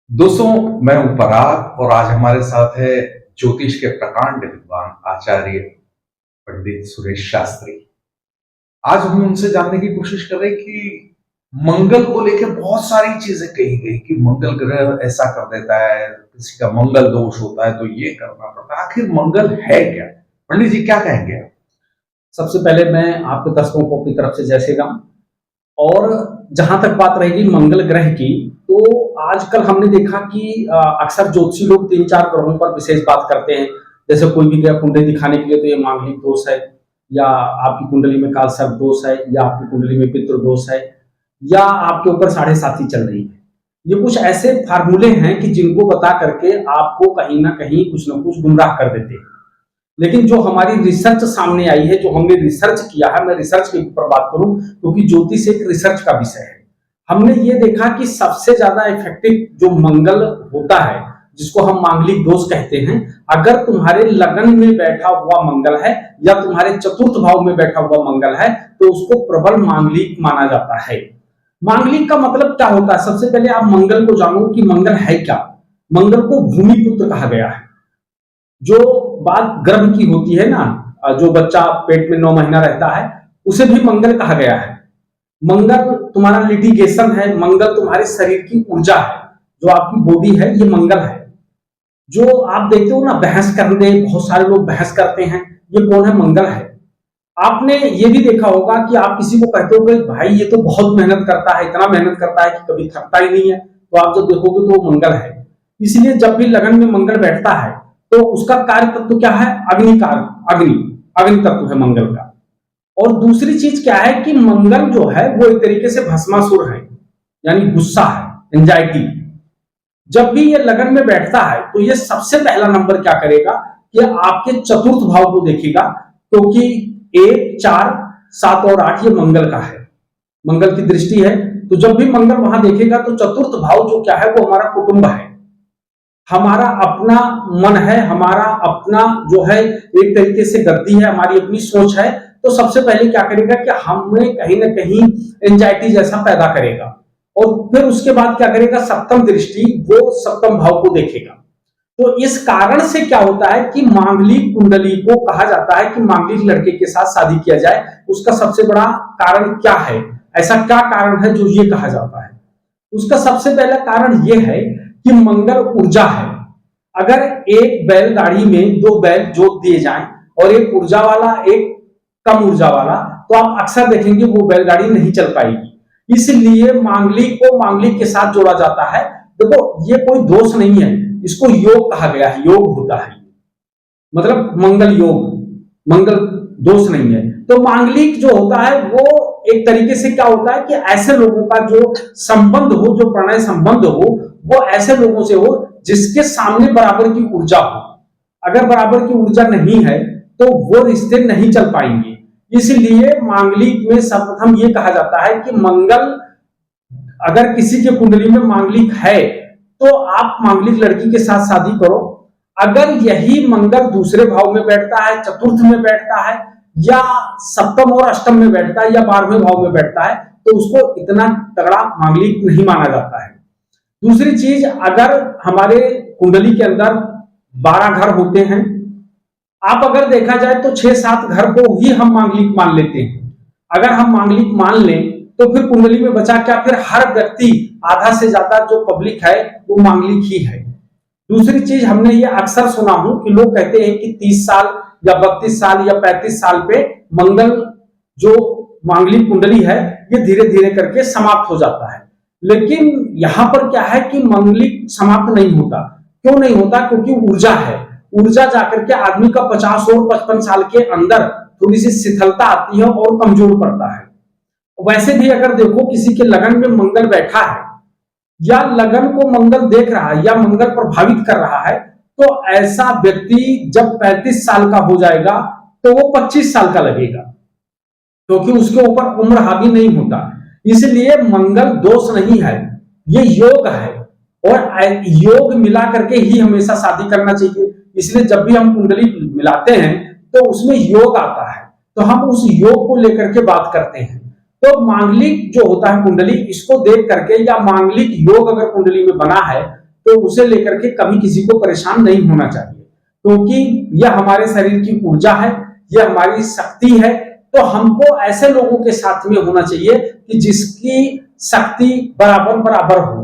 दोस्तों, मैं हूं पराग और आज हमारे साथ है ज्योतिष के प्रकांड विद्वान आचार्य पंडित सुरेश शास्त्री। आज हम उनसे जानने की कोशिश कर रहे हैं कि मंगल को लेकर बहुत सारी चीजें कही गई कि मंगल ग्रह ऐसा कर देता है, किसी का मंगल दोष होता है तो ये करना पड़ता है। आखिर मंगल है क्या? पंडित जी क्या कहेंगे? सबसे पहले मैं आपके दर्शकों को अपनी तरफ से जय श्री राम। और जहां तक बात रहेगी मंगल ग्रह की, तो आजकल हमने देखा कि अक्सर ज्योतिषी लोग 3-4 ग्रहों पर विशेष बात करते हैं। जैसे कोई भी ग्रह कुंडली दिखाने के लिए तो ये मांगलिक दोष है, या आपकी कुंडली में काल सर्प दोष है, या आपकी कुंडली में पितृ दोष है, या आपके ऊपर 7.5 चल रही है। ये कुछ ऐसे फार्मूले हैं कि जिनको बता करके आपको कहीं ना कहीं कुछ ना कुछ गुमराह कर देते हैं। लेकिन जो हमारी रिसर्च सामने आई है, जो हमने रिसर्च किया है, मैं रिसर्च के ऊपर बात करूं क्योंकि ज्योतिष एक रिसर्च का विषय है। हमने ये देखा कि सबसे ज्यादा इफेक्टिव जो मंगल होता है, जिसको हम मांगलिक दोष कहते हैं, अगर तुम्हारे लगन में बैठा हुआ मंगल है या तुम्हारे चतुर्थ भाव में बैठा हुआ मंगल है, तो उसको प्रबल मांगलिक माना जाता है। मांगलिक का मतलब क्या होता है? सबसे पहले आप मंगल को जानो कि मंगल है क्या। मंगल को भूमिपुत्र कहा गया है। जो बात गर्भ की होती है ना, जो बच्चा पेट में 9 महीना रहता है, उसे भी मंगल कहा गया है। मंगल तुम्हारा लिटिगेशन है, मंगल तुम्हारे शरीर की ऊर्जा है, जो आपकी बॉडी है, ये मंगल है। जो आप देखते हो ना बहस करने, बहुत सारे लोग बहस करते हैं, ये कौन है? मंगल है। आपने ये भी देखा होगा कि आप किसी को कहते हो कि भाई ये तो बहुत मेहनत करता है, इतना मेहनत करता है कि कभी थकता ही नहीं है, तो आप जब देखोगे तो वो मंगल है। इसलिए जब भी लगन में मंगल बैठता है तो उसका कार्य तत्व क्या है? अग्नि का, अग्नि तत्व है मंगल का। और दूसरी चीज क्या है कि मंगल जो है वो एक तरीके से भस्मासुर है, यानी गुस्सा है, एंजाइटी। जब भी ये लगन में बैठता है तो ये सबसे पहला नंबर क्या करेगा कि आपके चतुर्थ भाव को देखेगा, क्योंकि 1, 4, 7 और 8 ये मंगल का है, मंगल की दृष्टि है। तो जब भी मंगल वहां देखेगा तो चतुर्थ भाव जो क्या है वो हमारा कुटुंब है, हमारा अपना मन है, हमारा अपना जो है एक तरीके से गद्दी है, हमारी अपनी सोच है। तो सबसे पहले क्या करेगा कि हमें कहीं ना कहीं एंजाइटी जैसा पैदा करेगा। और फिर उसके बाद क्या करेगा? सप्तम दृष्टि, वो सप्तम भाव को देखेगा। तो इस कारण से क्या होता है कि मांगलिक कुंडली को कहा जाता है कि मांगलिक लड़के के साथ शादी किया जाए। उसका सबसे बड़ा कारण क्या है? ऐसा क्या कारण है जो ये कहा जाता है? उसका सबसे पहला कारण यह है कि मंगल ऊर्जा है। अगर एक बैलगाड़ी में 2 बैल जोत दिए जाएं और एक ऊर्जा वाला एक कम ऊर्जा वाला, तो आप अक्सर देखेंगे वो बैलगाड़ी नहीं चल पाएगी। इसलिए मांगलिक को मांगलिक के साथ जोड़ा जाता है। देखो ये कोई दोष नहीं है, इसको योग कहा गया है, योग होता है, मतलब मंगल योग, मंगल दोष नहीं है। तो मांगलिक जो होता है वो एक तरीके से क्या होता है कि ऐसे लोगों का जो संबंध हो, जो प्रणय संबंध हो, वो ऐसे लोगों से हो जिसके सामने बराबर की ऊर्जा हो। अगर बराबर की ऊर्जा नहीं है तो वो रिश्ते नहीं चल पाएंगे। इसलिए मांगलिक में सर्वप्रथम ये कहा जाता है कि मंगल अगर किसी के कुंडली में मांगलिक है तो आप मांगलिक लड़की के साथ शादी करो। अगर यही मंगल दूसरे भाव में बैठता है, चतुर्थ में बैठता है, या सप्तम और अष्टम में बैठता है, या 12वें भाव में बैठता है, तो उसको इतना तगड़ा मांगलिक नहीं माना जाता है। दूसरी चीज, अगर हमारे कुंडली के अंदर 12 घर होते हैं, आप अगर देखा जाए तो 6-7 घर को ही हम मांगलिक मान लेते हैं। अगर हम मांगलिक मान लें तो फिर कुंडली में बचा क्या? फिर हर व्यक्ति, आधा से ज्यादा जो पब्लिक है वो मांगलिक ही है। दूसरी चीज, हमने ये अक्सर सुना हूं कि लोग कहते हैं कि 30 साल या 32 साल या 35 साल पे मंगल जो मांगलिक कुंडली है ये धीरे धीरे करके समाप्त हो जाता है। लेकिन यहां पर क्या है कि मांगलिक समाप्त नहीं होता। क्यों नहीं होता? क्योंकि ऊर्जा है। ऊर्जा जाकर के आदमी का 50 और 55 साल के अंदर थोड़ी सी शिथिलता आती है और कमजोर पड़ता है। वैसे भी अगर देखो किसी के लगन में मंगल बैठा है, या लगन को मंगल देख रहा है, या मंगल प्रभावित कर रहा है, तो ऐसा व्यक्ति जब 35 साल का हो जाएगा तो वो 25 साल का लगेगा, क्योंकि उसके ऊपर उम्र हावी नहीं होता। इसलिए मंगल दोष नहीं है, ये योग है। और योग मिला करके ही हमेशा शादी करना चाहिए। इसलिए जब भी हम कुंडली मिलाते हैं तो उसमें योग आता है, तो हम उस योग को लेकर के बात करते हैं। तो मांगलिक जो होता है कुंडली, इसको देख करके, या मांगलिक योग अगर कुंडली में बना है तो उसे लेकर के कभी किसी को परेशान नहीं होना चाहिए, क्योंकि यह हमारे शरीर की ऊर्जा है, यह हमारी शक्ति है। तो हमको ऐसे लोगों के साथ में होना चाहिए कि जिसकी शक्ति बराबर बराबर हो,